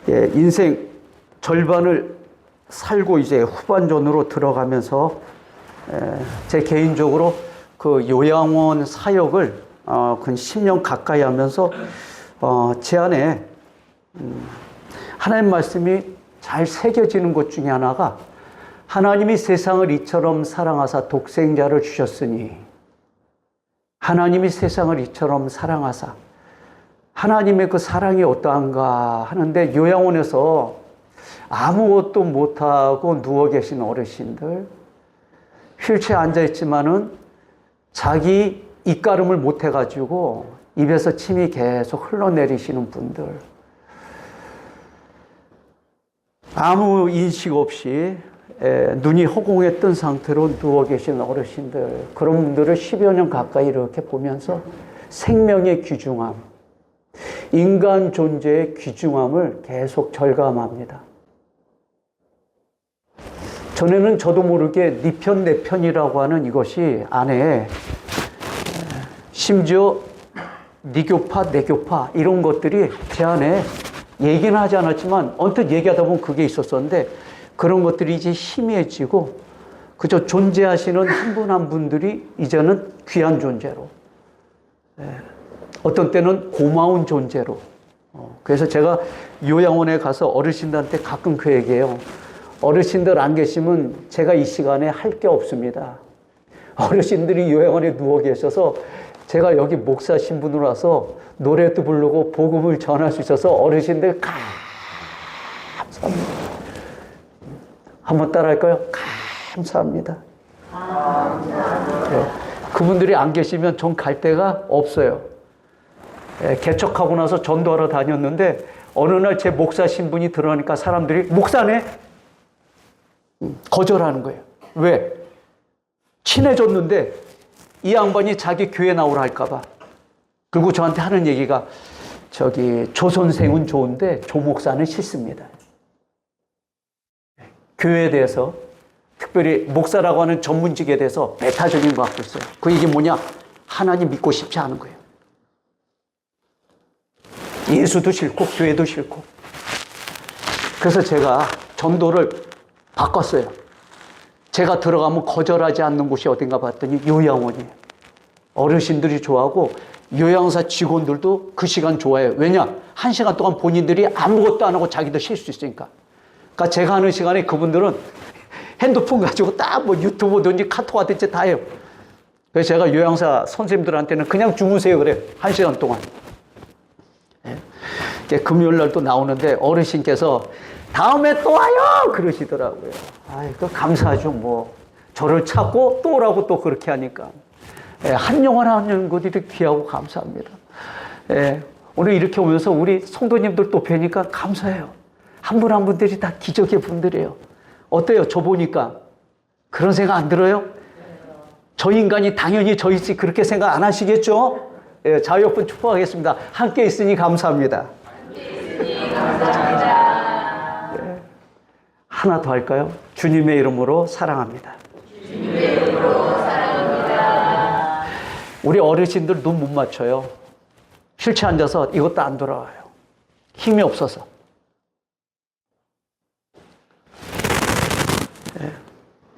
예, 인생 절반을 살고 이제 후반전으로 들어가면서 제 개인적으로 그 요양원 사역을 근 10년 가까이 하면서 제 안에 하나님 말씀이 잘 새겨지는 것 중에 하나가, 하나님이 세상을 이처럼 사랑하사 독생자를 주셨으니, 하나님이 세상을 이처럼 사랑하사, 하나님의 그 사랑이 어떠한가 하는데, 요양원에서 아무것도 못하고 누워 계신 어르신들, 휠체어에 앉아있지만은 자기 입가름을 못해가지고 입에서 침이 계속 흘러내리시는 분들, 아무 인식 없이 눈이 허공에 뜬 상태로 누워 계신 어르신들, 그런 분들을 10여 년 가까이 이렇게 보면서 생명의 귀중함, 인간 존재의 귀중함을 계속 절감합니다. 전에는 저도 모르게 네 편, 내 편이라고 하는 이것이 안에, 심지어 네 교파, 내 교파 이런 것들이 제 안에 얘기는 하지 않았지만 언뜻 얘기하다 보면 그게 있었었는데, 그런 것들이 이제 희미해지고 그저 존재하시는 한 분 한 분들이 이제는 귀한 존재로, 어떤 때는 고마운 존재로. 그래서 제가 요양원에 가서 어르신들한테 가끔 그 얘기해요. 어르신들 안 계시면 제가 이 시간에 할 게 없습니다. 어르신들이 요양원에 누워 계셔서 제가 여기 목사 신분으로 와서 노래도 부르고 복음을 전할 수 있어서 어르신들 감사합니다. 한번 따라할까요? 감사합니다. 네. 그분들이 안 계시면 전 갈 데가 없어요. 개척하고 나서 전도하러 다녔는데 어느 날 제 목사 신분이 드러나니까 사람들이 목사네? 거절하는 거예요. 왜? 친해졌는데 이 양반이 자기 교회 나오라 할까봐. 그리고 저한테 하는 얘기가, 저기 조 선생은 좋은데 조 목사는 싫습니다. 교회에 대해서, 특별히 목사라고 하는 전문직에 대해서 배타적인 거 갖고 있어요. 그 얘기 뭐냐? 하나님 믿고 싶지 않은 거예요. 예수도 싫고 교회도 싫고. 그래서 제가 전도를 바꿨어요. 제가 들어가면 거절하지 않는 곳이 어딘가 봤더니 요양원이에요. 어르신들이 좋아하고 요양사 직원들도 그 시간 좋아해요. 왜냐? 1시간 동안 본인들이 아무것도 안 하고 자기도 쉴 수 있으니까. 그러니까 제가 하는 시간에 그분들은 핸드폰 가지고 딱 뭐 유튜브든지 카톡 하든지 다 해요. 그래서 제가 요양사 선생님들한테는 그냥 주무세요 그래요. 1시간 동안. 금요일 날 또 나오는데 어르신께서 다음에 또 와요 그러시더라고요. 아이, 그 감사하죠. 뭐 저를 찾고 또 오라고 또 그렇게 하니까. 한 영혼 한 영혼들이 귀하고 감사합니다. 오늘 이렇게 오면서 우리 성도님들 또 뵈니까 감사해요. 한 분 한 분들이 다 기적의 분들이에요. 어때요? 저 보니까 그런 생각 안 들어요? 저 인간이 당연히 저 있지 그렇게 생각 안 하시겠죠? 자유역분 축복하겠습니다. 함께 있으니 감사합니다. 하나 더 할까요? 주님의 이름으로 사랑합니다. 주님의 이름으로 사랑합니다. 우리 어르신들 눈 못 맞춰요. 휠체어 앉아서 이것도 안 돌아와요. 힘이 없어서.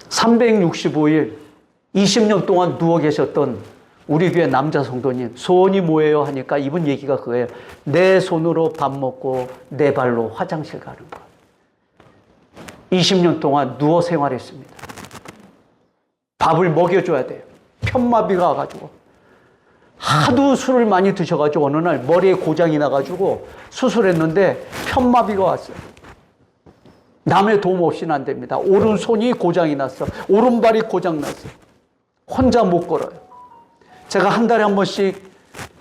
365일 20년 동안 누워 계셨던 우리 교회 남자 성도님, 소원이 뭐예요? 하니까 이분 얘기가 그거예요. 내 손으로 밥 먹고 내 발로 화장실 가는 거. 20년 동안 누워 생활했습니다. 밥을 먹여줘야 돼요. 편마비가 와가지고. 하도 술을 많이 드셔가지고 어느 날 머리에 고장이 나가지고 수술했는데 편마비가 왔어요. 남의 도움 없이는 안 됩니다. 오른손이 고장이 났어. 오른발이 고장 났어. 혼자 못 걸어요. 제가 한 달에 한 번씩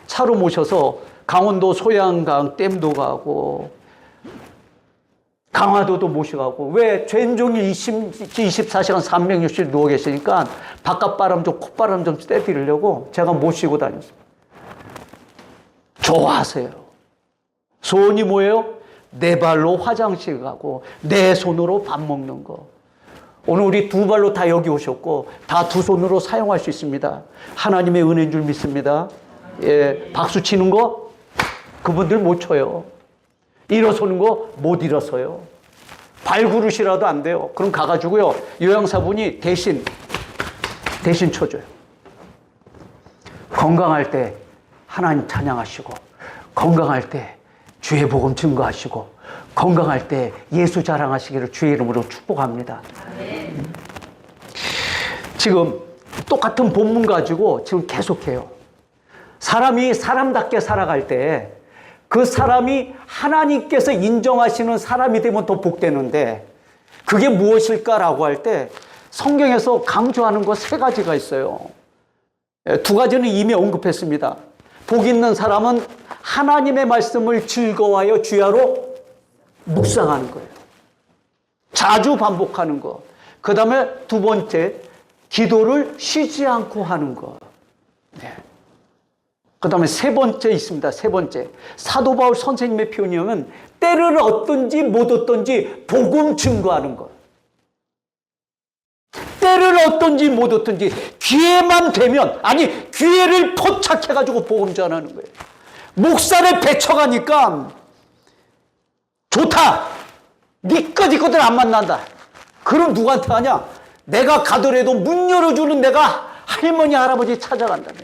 차로 모셔서 강원도 소양강 댐도 가고 강화도도 모셔가고. 왜? 종일 24시간 360일 누워 계시니까 바깥바람 좀 콧바람 좀 쐬드리려고 제가 모시고 다녔습니다. 좋아하세요. 소원이 뭐예요? 내 발로 화장실 가고 내 손으로 밥 먹는 거. 오늘 우리 두 발로 다 여기 오셨고 다 두 손으로 사용할 수 있습니다. 하나님의 은혜인 줄 믿습니다. 박수 치는 거 그분들 못 쳐요. 일어서는 거 못 일어서요. 발그릇이라도 안 돼요. 그럼 가가지고요, 요양사분이 대신 쳐줘요. 건강할 때 하나님 찬양하시고, 건강할 때 주의 복음 증거하시고, 건강할 때 예수 자랑하시기를 주의 이름으로 축복합니다. 지금 똑같은 본문 가지고 지금 계속해요. 사람이 사람답게 살아갈 때 그 사람이 하나님께서 인정하시는 사람이 되면 더 복되는데, 그게 무엇일까라고 할 때 성경에서 강조하는 거 세 가지가 있어요. 두 가지는 이미 언급했습니다. 복 있는 사람은 하나님의 말씀을 즐거워하여 주야로 묵상하는 거예요. 자주 반복하는 거. 그 다음에 두 번째, 기도를 쉬지 않고 하는 거. 네. 그 다음에 세 번째 있습니다. 세 번째. 사도 바울 선생님의 표현이면 때를 얻든지 못 얻든지 복음 증거하는 것. 때를 얻든지 못 얻든지 기회만 되면, 아니 기회를 포착해가지고 복음 전하는 거예요. 목사를 배쳐가니까 좋다. 니꺼지 것들 안 만난다. 그럼 누구한테 하냐? 내가 가더라도 문 열어주는 내가 할머니 할아버지 찾아간다며.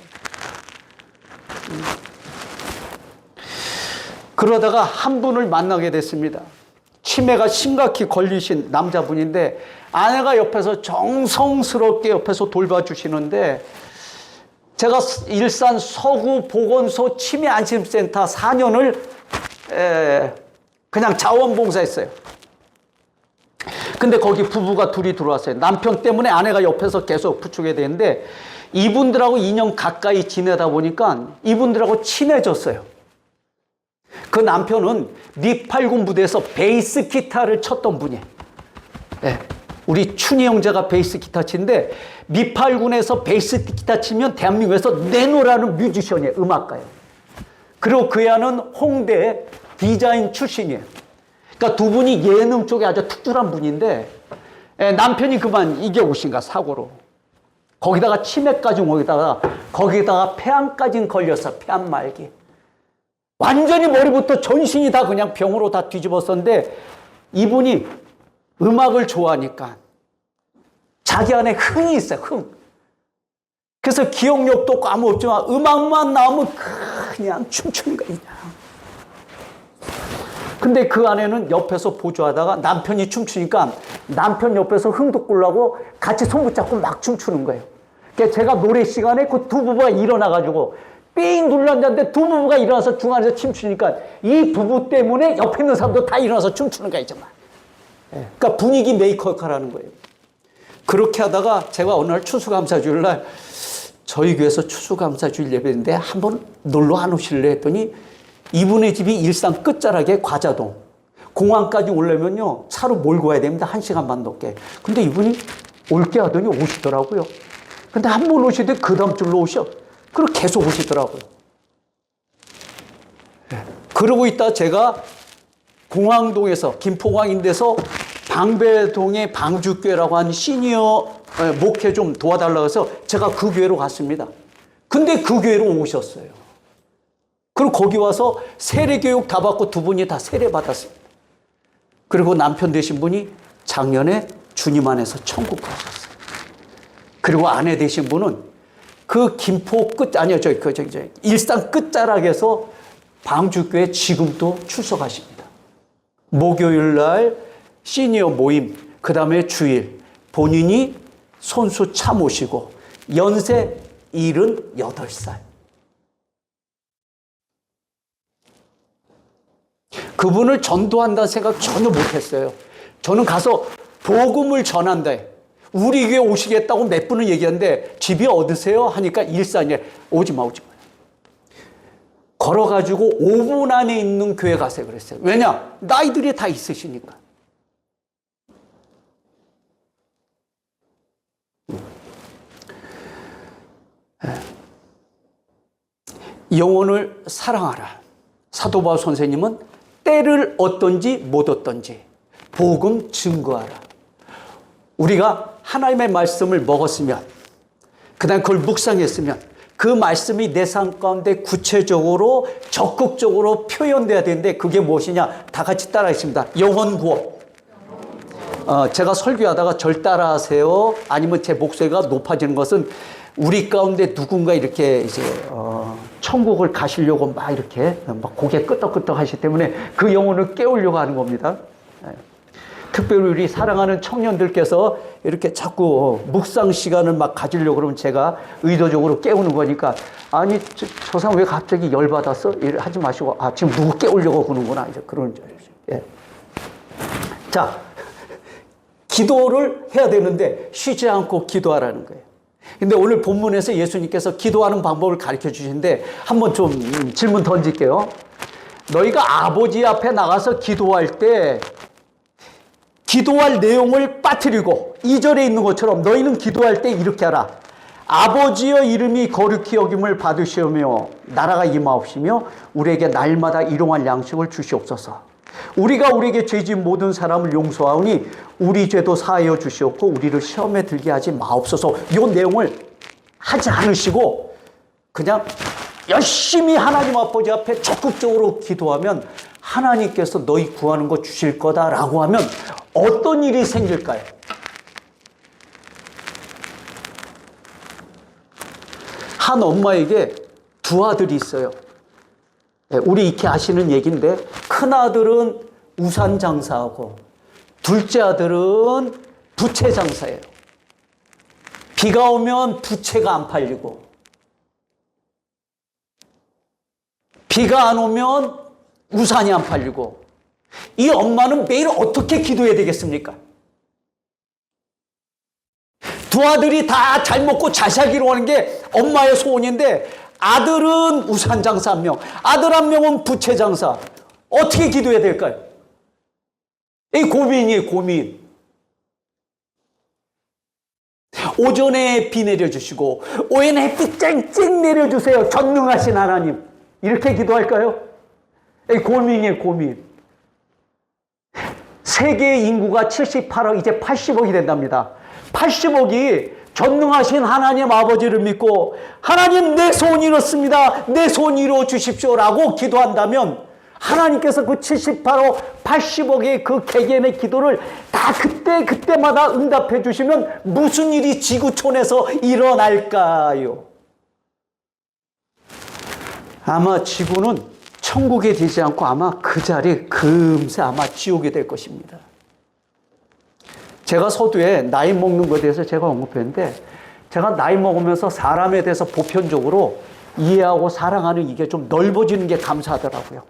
그러다가 한 분을 만나게 됐습니다. 치매가 심각히 걸리신 남자분인데 아내가 옆에서 정성스럽게 옆에서 돌봐주시는데, 제가 일산 서구 보건소 치매 안심센터 4년을 그냥 자원봉사했어요. 근데 거기 부부가 둘이 들어왔어요. 남편 때문에 아내가 옆에서 계속 부추게 되는데, 이분들하고 2년 가까이 지내다 보니까 이분들하고 친해졌어요. 그 남편은 미8군 부대에서 베이스 기타를 쳤던 분이에요. 네. 우리 춘희 형제가 베이스 기타 치는데, 미8군에서 베이스 기타 치면 대한민국에서 내노라는 뮤지션이에요. 음악가예요. 그리고 그 애는 홍대 디자인 출신이에요. 그러니까 두 분이 예능 쪽에 아주 특출한 분인데, 남편이 그만 이겨 오신가 사고로. 거기다가 치매까지 거기다가 폐암까지 걸렸어. 폐암 말기. 완전히 머리부터 전신이 다 그냥 병으로 다 뒤집었었는데, 이분이 음악을 좋아하니까 자기 안에 흥이 있어요. 흥. 그래서 기억력도 없고 아무 없지만 음악만 나오면 그냥 춤추는 거야. 근데 그 아내는 옆에서 보조하다가 남편이 춤추니까 남편 옆에서 흥도 꾸려고 같이 손 붙잡고 막 춤추는 거예요. 그러니까 제가 노래 시간에 그 두 부부가 일어나가지고 삥 눌렀는데 두 부부가 일어나서 중간에서 춤추니까 이 부부 때문에 옆에 있는 사람도 다 일어나서 춤추는 거야, 정말. 그러니까 분위기 메이커 역할을 하는 거예요. 그렇게 하다가 제가 어느 날 추수감사주일 날 저희 교회에서 추수감사주일 예배인데 한번 놀러 안 오실래 했더니, 이분의 집이 일산 끝자락에 과자동. 공항까지 오려면요, 차로 몰고 와야 됩니다. 1시간 반 넘게. 근데 이분이 올게 하더니 오시더라고요. 근데 한 번 오시더니 그 다음 줄로 오셔. 그리고 계속 오시더라고요. 그러고 있다 제가 공항동에서, 김포공항인데서 방배동의 방주교회라고 하는 시니어 목회 좀 도와달라고 해서 제가 그 교회로 갔습니다. 근데 그 교회로 오셨어요. 그리고 거기 와서 세례교육 다 받고 두 분이 다 세례 받았습니다. 그리고 남편 되신 분이 작년에 주님 안에서 천국 가셨어요. 그리고 아내 되신 분은 그 김포 끝, 아니요, 일산 끝자락에서 방주교회 지금도 출석하십니다. 목요일 날 시니어 모임, 그 다음에 주일, 본인이 손수 차 모시고 연세 78살. 그분을 전도한다는 생각 전혀 못했어요. 저는 가서 복음을 전한다. 우리 교회 오시겠다고 몇 분을 얘기하는데 집이 어디세요? 하니까 일산이에. 오지 마. 걸어가지고 5분 안에 있는 교회 가세요 그랬어요. 왜냐? 나이들이 다 있으시니까. 영혼을 사랑하라. 사도 바울 선생님은 때를 얻든지 못 얻든지 복음 증거하라. 우리가 하나님의 말씀을 먹었으면, 그 다음에 그걸 묵상했으면, 그 말씀이 내 삶 가운데 구체적으로 적극적으로 표현돼야 되는데 그게 무엇이냐? 다 같이 따라하겠습니다. 영혼 구원. 제가 설교하다가 절 따라하세요. 아니면 제 목소리가 높아지는 것은 우리 가운데 누군가 이렇게 이제 천국을 가시려고 막 이렇게 막 고개 끄덕끄덕 하시기 때문에 그 영혼을 깨우려고 하는 겁니다. 특별히 우리 사랑하는 청년들께서 이렇게 자꾸 묵상 시간을 막 가지려고 그러면 제가 의도적으로 깨우는 거니까 아니 저 사람 왜 갑자기 열받았어? 이래 하지 마시고 지금 누구 깨우려고 그러는구나 이제 그런 줄 알죠. 예. 자, 기도를 해야 되는데 쉬지 않고 기도하라는 거예요. 근데 오늘 본문에서 예수님께서 기도하는 방법을 가르쳐 주시는데 한번 좀 질문 던질게요. 너희가 아버지 앞에 나가서 기도할 때 기도할 내용을 빠뜨리고 2절에 있는 것처럼 너희는 기도할 때 이렇게 하라. 아버지여 이름이 거룩히 여김을 받으시오며 나라가 임하옵시며 우리에게 날마다 일용할 양식을 주시옵소서. 우리가 우리에게 죄진 모든 사람을 용서하오니 우리 죄도 사하여 주시옵고 우리를 시험에 들게 하지 마옵소서. 이 내용을 하지 않으시고 그냥 열심히 하나님 아버지 앞에 적극적으로 기도하면 하나님께서 너희 구하는 거 주실 거다라고 하면 어떤 일이 생길까요? 한 엄마에게 두 아들이 있어요. 우리 이렇게 아시는 얘기인데 큰아들은 우산 장사하고 둘째 아들은 부채 장사예요. 비가 오면 부채가 안 팔리고 비가 안 오면 우산이 안 팔리고 이 엄마는 매일 어떻게 기도해야 되겠습니까? 두 아들이 다 잘 먹고 잘 살기로 하는 게 엄마의 소원인데 아들은 우산 장사 한 명, 아들 한 명은 부채 장사. 어떻게 기도해야 될까요? 이 고민이에요, 고민. 오전에 비 내려주시고 오후에는 햇빛 쨍쨍 내려주세요. 전능하신 하나님. 이렇게 기도할까요? 이 고민이에요, 고민. 세계 인구가 78억, 이제 80억이 된답니다. 80억이 전능하신 하나님 아버지를 믿고 하나님 내 소원 이렇습니다. 내 소원 이루어 주십시오라고 기도한다면 하나님께서 그 78억, 80억의 그 개개인의 기도를 다 그때마다 응답해 주시면 무슨 일이 지구촌에서 일어날까요? 아마 지구는 천국이 되지 않고 아마 그 자리 금세 아마 지옥이 될 것입니다. 제가 서두에 나이 먹는 것에 대해서 제가 언급했는데 제가 나이 먹으면서 사람에 대해서 보편적으로 이해하고 사랑하는 이게 좀 넓어지는 게 감사하더라고요.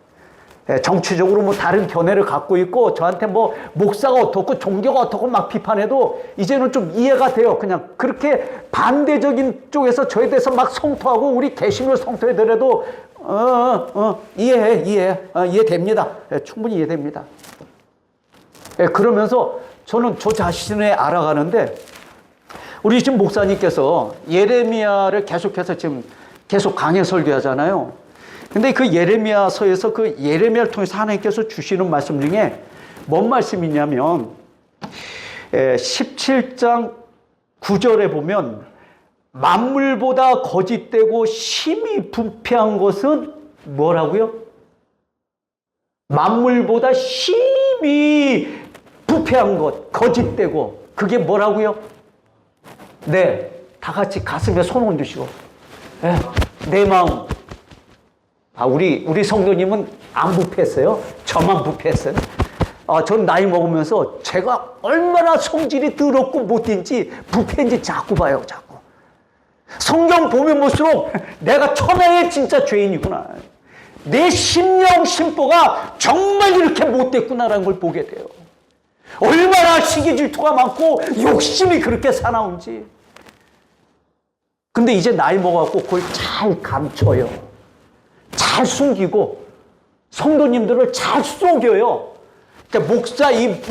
정치적으로 뭐 다른 견해를 갖고 있고 저한테 뭐 목사가 어떻고 종교가 어떻고 막 비판해도 이제는 좀 이해가 돼요. 그냥 그렇게 반대적인 쪽에서 저에 대해서 막 성토하고 우리 개신을 성토해더라도 이해됩니다. 충분히 이해됩니다. 그러면서 저는 저 자신을 알아가는데 우리 지금 목사님께서 예레미야를 계속해서 지금 계속 강해 설교하잖아요. 근데 그 예레미야서에서 그 예레미야를 통해서 하나님께서 주시는 말씀 중에 뭔 말씀이냐면 17장 9절에 보면 만물보다 거짓되고 심히 부패한 것은 뭐라고요? 만물보다 심히 부패한 것, 거짓되고 그게 뭐라고요? 네, 다 같이 가슴에 손 얹으시고 내 마음. 우리 성도님은 안 부패했어요. 저만 부패했어요. 전 나이 먹으면서 제가 얼마나 성질이 더럽고 못된지 부패인지 자꾸 봐요, 자꾸. 성경 보면 볼수록 내가 천하의 진짜 죄인이구나. 내 심령 심보가 정말 이렇게 못됐구나라는 걸 보게 돼요. 얼마나 시기 질투가 많고 욕심이 그렇게 사나운지. 근데 이제 나이 먹어갖고 그걸 잘 감춰요. 잘 숨기고 성도님들을 잘 속여요. 그러니까 목사 이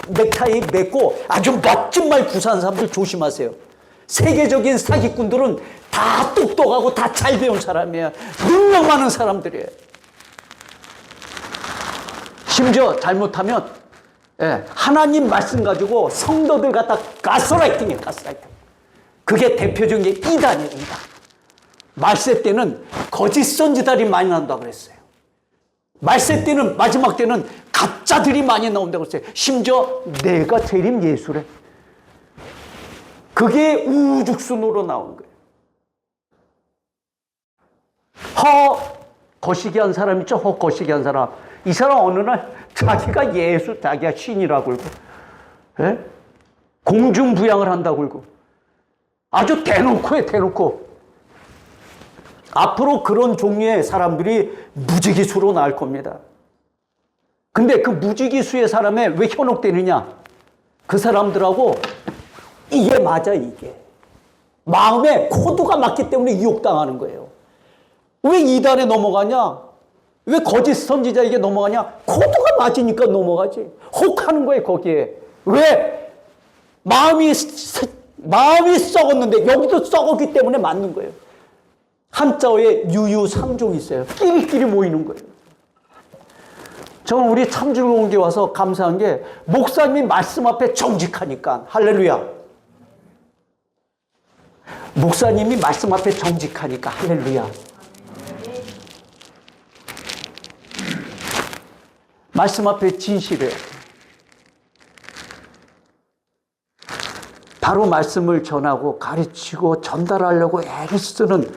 넥타이 맺고 아주 멋진 말 구사하는 사람들 조심하세요. 세계적인 사기꾼들은 다 똑똑하고 다 잘 배운 사람이에요. 능력 많은 사람들이에요. 심지어 잘못하면 하나님 말씀 가지고 성도들 갖다 가스라이팅이에요. 가스라이팅. 그게 대표적인 게 이단이에요. 이단. 말세 때는 거짓 선지자들이 많이 나온다고 그랬어요. 말세 때는, 마지막 때는 가짜들이 많이 나온다고 그랬어요. 심지어 내가 재림 예수래. 그게 우죽순으로 나온 거예요. 거시기 한 사람 있죠? 거시기 한 사람. 이 사람 어느 날 자기가 예수, 자기가 신이라고 그러고, 예? 공중부양을 한다고 그러고, 아주 대놓고 해, 대놓고. 앞으로 그런 종류의 사람들이 무지기수로 나올 겁니다. 근데 그 무지기수의 사람에 왜 현혹되느냐? 그 사람들하고 이게 맞아, 이게. 마음에 코드가 맞기 때문에 유혹당하는 거예요. 왜 이단에 넘어가냐? 왜 거짓 선지자에게 넘어가냐? 코드가 맞으니까 넘어가지. 혹하는 거예요, 거기에. 왜? 마음이 썩었는데 여기도 썩었기 때문에 맞는 거예요. 한자어에 유유상종이 있어요. 끼리끼리 모이는 거예요. 저는 우리 참주공원에 와서 감사한 게 목사님이 말씀 앞에 정직하니까. 할렐루야. 목사님이 말씀 앞에 정직하니까. 할렐루야. 말씀 앞에 진실해요. 바로 말씀을 전하고 가르치고 전달하려고 애를 쓰는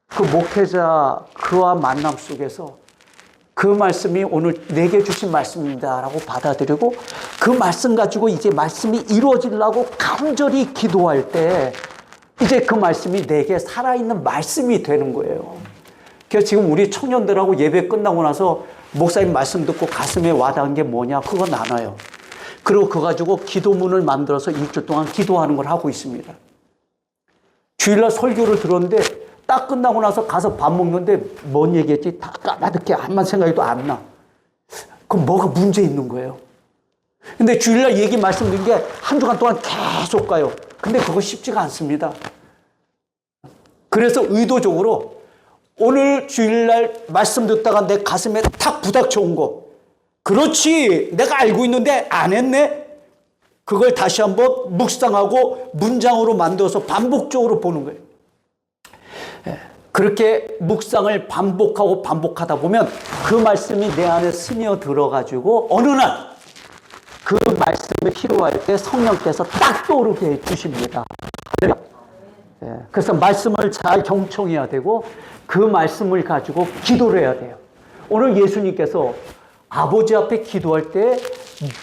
그 목회자, 그와 만남 속에서 그 말씀이 오늘 내게 주신 말씀입니다 라고 받아들이고 그 말씀 가지고 이제 말씀이 이루어지려고 간절히 기도할 때 이제 그 말씀이 내게 살아있는 말씀이 되는 거예요. 그래서 지금 우리 청년들하고 예배 끝나고 나서 목사님 말씀 듣고 가슴에 와닿은 게 뭐냐? 그거 나눠요. 그리고 그거 가지고 기도문을 만들어서 일주일 동안 기도하는 걸 하고 있습니다. 주일날 설교를 들었는데 딱 끝나고 나서 가서 밥 먹는데 뭔 얘기했지? 다 까마득해. 아무 생각도 안 나. 그럼 뭐가 문제 있는 거예요? 근데 주일날 얘기 말씀드린 게 한 주간 동안 계속 가요. 근데 그거 쉽지가 않습니다. 그래서 의도적으로 오늘 주일날 말씀 듣다가 내 가슴에 탁 부닥쳐 온 거. 그렇지. 내가 알고 있는데 안 했네. 그걸 다시 한번 묵상하고 문장으로 만들어서 반복적으로 보는 거예요. 그렇게 묵상을 반복하고 반복하다 보면 그 말씀이 내 안에 스며들어가지고 어느 날 그 말씀이 필요할 때 성령께서 딱 떠오르게 해주십니다. 그래서 말씀을 잘 경청해야 되고 그 말씀을 가지고 기도를 해야 돼요. 오늘 예수님께서 아버지 앞에 기도할 때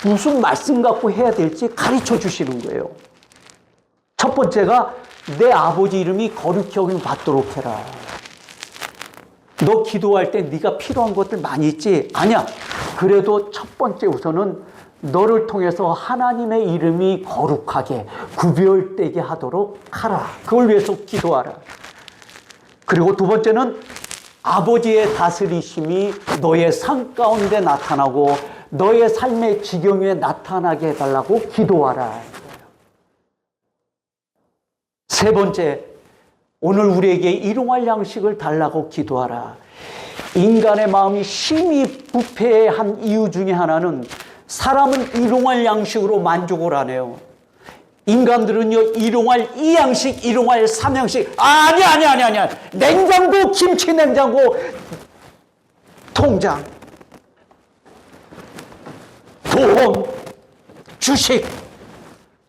무슨 말씀 갖고 해야 될지 가르쳐 주시는 거예요. 첫 번째가 내 아버지 이름이 거룩히 여김 받도록 해라. 너 기도할 때 네가 필요한 것들 많이 있지? 아니야. 그래도 첫 번째 우선은 너를 통해서 하나님의 이름이 거룩하게 구별되게 하도록 하라. 그걸 위해서 기도하라. 그리고 두 번째는 아버지의 다스리심이 너의 삶 가운데 나타나고 너의 삶의 지경에 나타나게 해달라고 기도하라. 세 번째, 오늘 우리에게 일용할 양식을 달라고 기도하라. 인간의 마음이 심히 부패한 이유 중에 하나는 사람은 일용할 양식으로 만족을 안 해요. 인간들은요, 일용할 2양식, 일용할 3양식. 아니야. 냉장고, 김치 냉장고, 통장, 돈, 주식.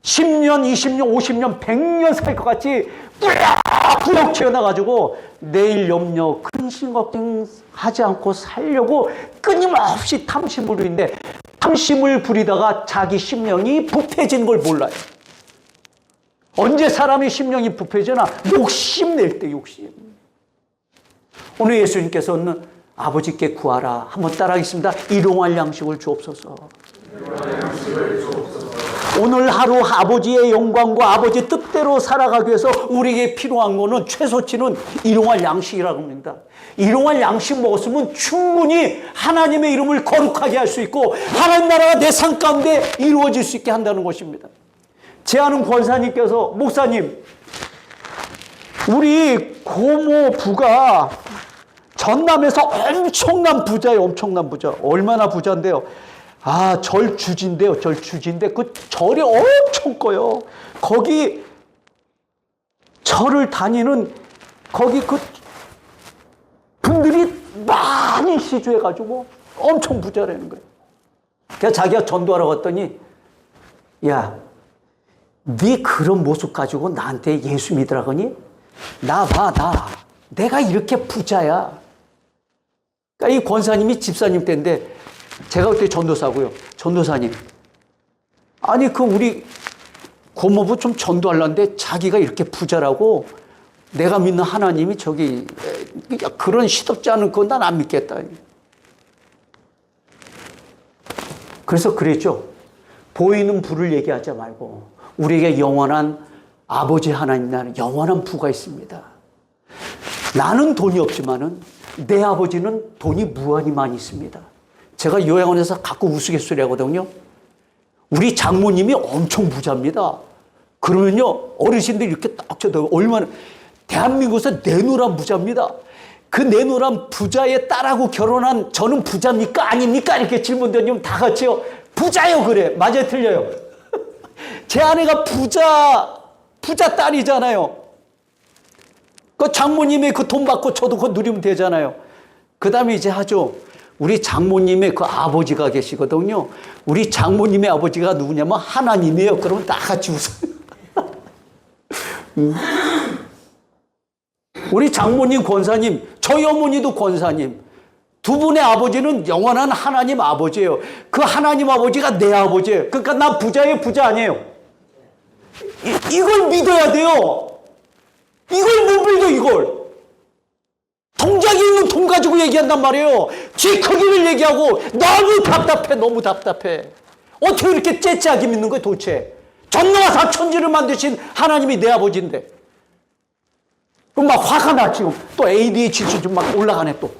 10년, 20년, 50년, 100년 살 것 같이 꾸역꾸역 채워놔가지고 내일 염려, 근심 걱정하지 않고 살려고 끊임없이 탐심을 부리는데 탐심을 부리다가 자기 심령이 부패진 걸 몰라요. 언제 사람이 심령이 부패지나? 욕심낼 때 욕심. 오늘 예수님께서는 아버지께 구하라. 한번 따라하겠습니다. 일용할 양식을 주옵소서. 오늘 하루 아버지의 영광과 아버지 뜻대로 살아가기 위해서 우리에게 필요한 거는 최소치는 일용할 양식이라고 합니다. 일용할 양식 먹었으면 충분히 하나님의 이름을 거룩하게 할 수 있고 하나님 나라가 내 삶 가운데 이루어질 수 있게 한다는 것입니다. 제 아는 권사님께서 목사님, 우리 고모 부가 전남에서 엄청난 부자예요. 엄청난 부자. 얼마나 부자인데요. 절주지인데요. 절주지인데 그 절이 엄청 커요. 거기 절을 다니는 거기 그 분들이 많이 시주해가지고 엄청 부자라는 거예요. 그래서 자기가 전도하러 갔더니, 야, 네 그런 모습 가지고 나한테 예수 믿으라거니? 나 봐, 내가 이렇게 부자야. 그러니까 이 권사님이 집사님 때인데, 제가 그때 전도사고요. 전도사님, 아니 그 우리 고모부 좀 전도하려는데 자기가 이렇게 부자라고, 내가 믿는 하나님이 저기 그런 시덥지 않은 건 난 안 믿겠다. 그래서 그랬죠. 보이는 부를 얘기하지 말고 우리에게 영원한 아버지 하나님 나라는 영원한 부가 있습니다. 나는 돈이 없지만은 내 아버지는 돈이 무한히 많이 있습니다. 제가 요양원에서 가끔 우스갯소리 하거든요. 우리 장모님이 엄청 부자입니다. 그러면요, 어르신들이 이렇게 딱 쳐다보고, 얼마나, 대한민국에서 내노란 부자입니다. 그 내노란 부자의 딸하고 결혼한 저는 부자입니까? 아닙니까? 이렇게 질문드리면 다 같이요. 부자요, 그래. 맞아요, 틀려요? 제 아내가 부자 딸이잖아요. 그 장모님의 그 돈 받고 저도 그거 누리면 되잖아요. 그 다음에 이제 하죠. 우리 장모님의 그 아버지가 계시거든요. 우리 장모님의 아버지가 누구냐면 하나님이에요. 그러면 다 같이 웃어요. 우리 장모님 권사님, 저희 어머니도 권사님. 두 분의 아버지는 영원한 하나님 아버지예요. 그 하나님 아버지가 내 아버지예요. 그러니까 나 부자예요, 부자 아니에요? 이걸 믿어야 돼요. 이걸 못 믿어, 이걸. 통장에 있는 돈 가지고 얘기한단 말이에요. 쥐 크기를 얘기하고 너무 답답해. 어떻게 이렇게 째째하게 믿는 거예요, 도대체? 전능하 사천지를 만드신 하나님이 내 아버지인데. 그럼 막 화가 나, 지금. 또 ADHD 좀 막 올라가네, 또.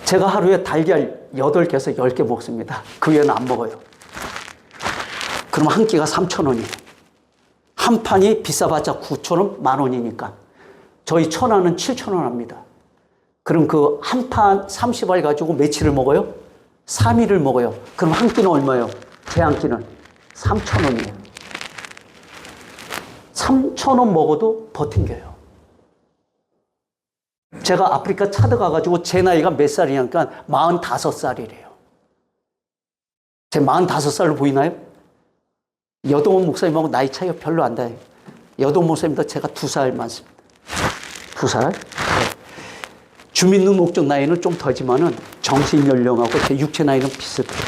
제가 하루에 달걀 8개에서 10개 먹습니다. 그 외에는 안 먹어요. 그럼 한 끼가 3,000원이에요. 한 판이 비싸봤자 9,000원, 10,000원이니까. 저희 천안은 7,000원 합니다. 그럼 그 한 판 30알 가지고 며칠을 먹어요? 3일을 먹어요. 그럼 한 끼는 얼마예요? 제 한 끼는 3,000원이에요. 3,000원 먹어도 버틴겨요. 제가 아프리카 차드 가가지고 제 나이가 몇 살이냐니까 45살이래요. 제 45살로 보이나요? 여동원 목사님하고 나이 차이가 별로 안 나요. 여동원 목사님보다 제가 2살 많습니다. 2살? 네. 주민등록증 나이는 좀 더지만은 정신연령하고 제 육체 나이는 비슷해요.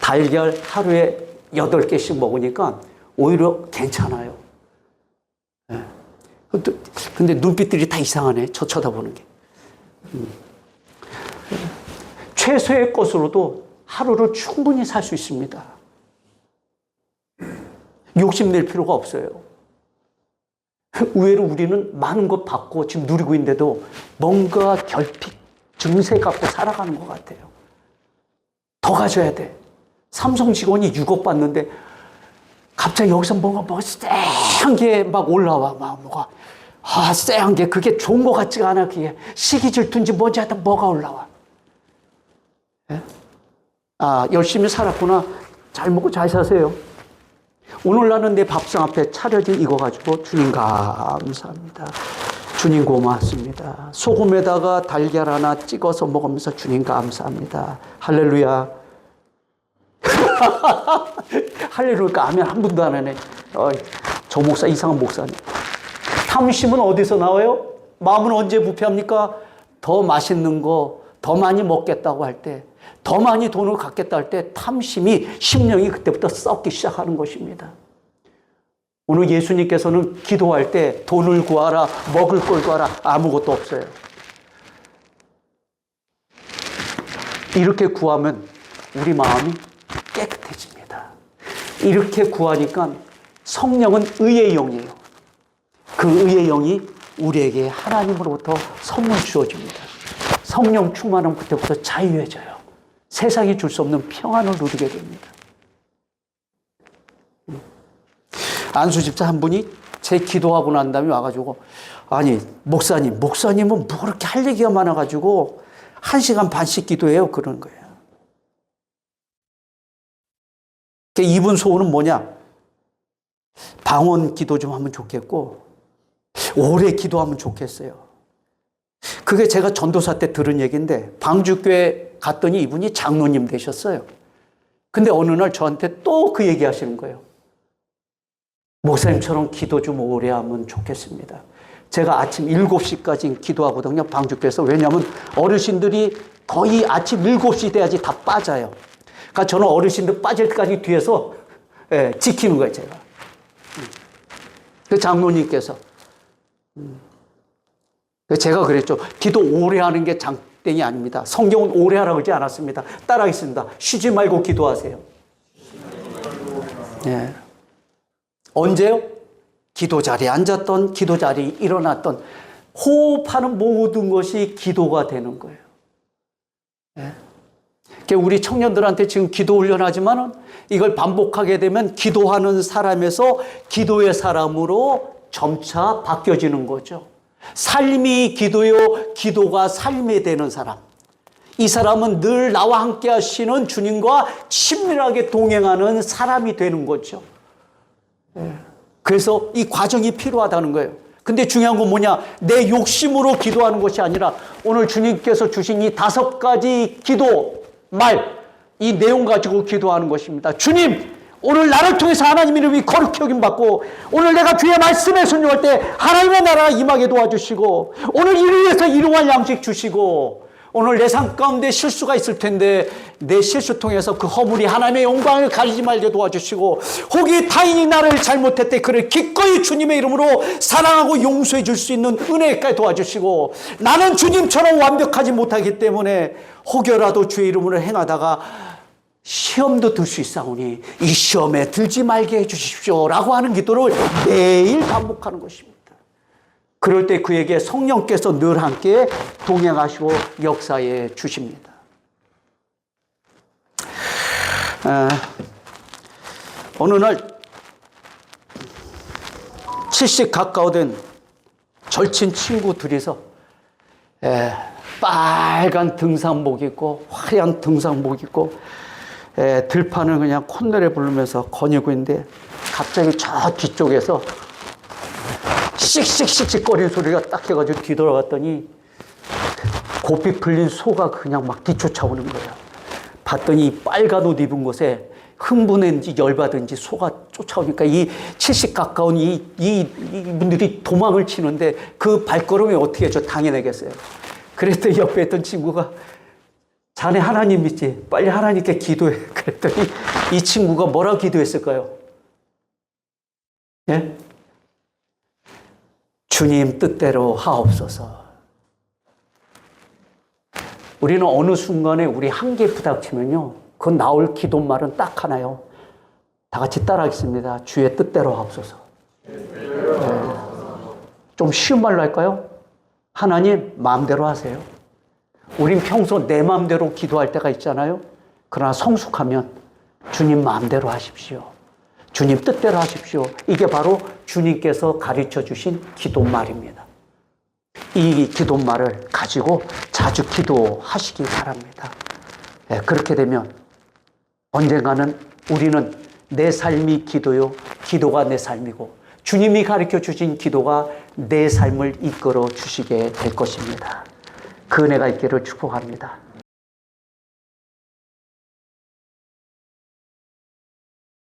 달걀 하루에 8개씩 먹으니까 오히려 괜찮아요. 네. 근데 눈빛들이 다 이상하네. 저 쳐다보는 게. 최소의 것으로도 하루를 충분히 살 수 있습니다. 욕심낼 필요가 없어요. 의외로 우리는 많은 것 받고 지금 누리고 있는데도 뭔가 결핍, 증세 갖고 살아가는 것 같아요. 더 가져야 돼. 삼성 직원이 6억 받는데 갑자기 여기서 뭐가 쎄한 게 막 올라와. 뭐가. 쎄한 게 그게 좋은 것 같지가 않아. 그게 시기 질투인지 뭔지 하여튼 뭐가 올라와. 예? 열심히 살았구나. 잘 먹고 잘 사세요. 오늘 나는 내 밥상 앞에 차려진 이거 가지고 주님 감사합니다. 주님 고맙습니다. 소금에다가 달걀 하나 찍어서 먹으면서 주님 감사합니다. 할렐루야. 할렐루야. 아멘 한 분도 안 하네. 저 목사 이상한 목사님. 탐심은 어디서 나와요? 마음은 언제 부패합니까? 더 맛있는 거, 더 많이 먹겠다고 할 때, 더 많이 돈을 갖겠다 할 때 탐심이, 심령이 그때부터 썩기 시작하는 것입니다. 오늘 예수님께서는 기도할 때 돈을 구하라, 먹을 걸 구하라, 아무것도 없어요. 이렇게 구하면 우리 마음이 깨끗해집니다. 이렇게 구하니까 성령은 의의 영이에요. 그 의의 영이 우리에게 하나님으로부터 선물 주어집니다. 성령 충만하면 그때부터 자유해져요. 세상이 줄 수 없는 평안을 누리게 됩니다. 안수 집사 한 분이 제 기도하고 난 다음에 와가지고, 아니 목사님은 뭐 그렇게 할 얘기가 많아가지고 1시간 반씩 기도해요, 그러는 거예요. 이분 소원은 뭐냐? 방언 기도 좀 하면 좋겠고 오래 기도하면 좋겠어요. 그게 제가 전도사 때 들은 얘기인데 방주교회 갔더니 이분이 장로님 되셨어요. 근데 어느 날 저한테 또 그 얘기 하시는 거예요. 목사님처럼 기도 좀 오래 하면 좋겠습니다. 제가 아침 7시까지 기도하거든요, 방주교회에서. 왜냐하면 어르신들이 거의 아침 7시 돼야지 다 빠져요. 그러니까 저는 어르신들 빠질 때까지 뒤에서 지키는 거예요, 제가. 그 장로님께서. 제가 그랬죠. 기도 오래 하는 게 장땡이 아닙니다. 성경은 오래 하라고 그러지 않았습니다. 따라하겠습니다. 쉬지 말고 기도하세요. 네. 언제요? 기도 자리에 앉았던, 기도 자리에 일어났던, 호흡하는 모든 것이 기도가 되는 거예요. 네. 우리 청년들한테 지금 기도 훈련하지만은 이걸 반복하게 되면 기도하는 사람에서 기도의 사람으로 점차 바뀌어지는 거죠. 삶이 기도요, 기도가 삶이 되는 사람. 이 사람은 늘 나와 함께 하시는 주님과 친밀하게 동행하는 사람이 되는 거죠. 그래서 이 과정이 필요하다는 거예요. 근데 중요한 건 뭐냐? 내 욕심으로 기도하는 것이 아니라 오늘 주님께서 주신 이 5가지 기도 말, 이 내용 가지고 기도하는 것입니다. 주님, 오늘 나를 통해서 하나님 이름이 거룩히 여김받고 오늘 내가 주의 말씀에 순종할 때 하나님의 나라 임하게 도와주시고 오늘 이를 위해서 일용할 양식 주시고 오늘 내 삶 가운데 실수가 있을 텐데 내 실수 통해서 그 허물이 하나님의 영광을 가리지 말게 도와주시고 혹이 타인이 나를 잘못했을 때 그를 기꺼이 주님의 이름으로 사랑하고 용서해 줄 수 있는 은혜까지 도와주시고 나는 주님처럼 완벽하지 못하기 때문에 혹여라도 주의 이름으로 행하다가 시험도 들 수 있사오니 이 시험에 들지 말게 해주십시오 라고 하는 기도를 매일 반복하는 것입니다. 그럴 때 그에게 성령께서 늘 함께 동행하시고 역사해 주십니다. 어느 날 70 가까워된 절친 친구 둘이서 빨간 등산복 입고 화려한 등산복 입고 들판을 그냥 콧노래 부르면서 거니고 있는데 갑자기 저 뒤쪽에서 씩씩씩씩 거리는 소리가 딱 해가지고 뒤돌아봤더니 고삐 풀린 소가 그냥 막 뒤쫓아오는 거예요. 봤더니 빨간 옷 입은 곳에 흥분했는지 열받은지 소가 쫓아오니까 이 70 가까운 이분들이 도망을 치는데 그 발걸음이 어떻게 해서 당해내겠어요. 그랬더니 옆에 있던 친구가 자네 하나님 믿지? 빨리 하나님께 기도해. 그랬더니 이 친구가 뭐라고 기도했을까요? 예? 주님 뜻대로 하옵소서. 우리는 어느 순간에 우리 한계에 부닥치면요, 그 나올 기도말은 딱 하나요. 다 같이 따라하겠습니다. 주의 뜻대로 하옵소서. 좀 쉬운 말로 할까요? 하나님 마음대로 하세요. 우린 평소 내 마음대로 기도할 때가 있잖아요. 그러나 성숙하면 주님 마음대로 하십시오. 주님 뜻대로 하십시오. 이게 바로 주님께서 가르쳐 주신 기도말입니다. 이 기도말을 가지고 자주 기도하시기 바랍니다. 그렇게 되면 언젠가는 우리는 내 삶이 기도요, 기도가 내 삶이고 주님이 가르쳐 주신 기도가 내 삶을 이끌어 주시게 될 것입니다. 그 은혜가 있기를 축복합니다.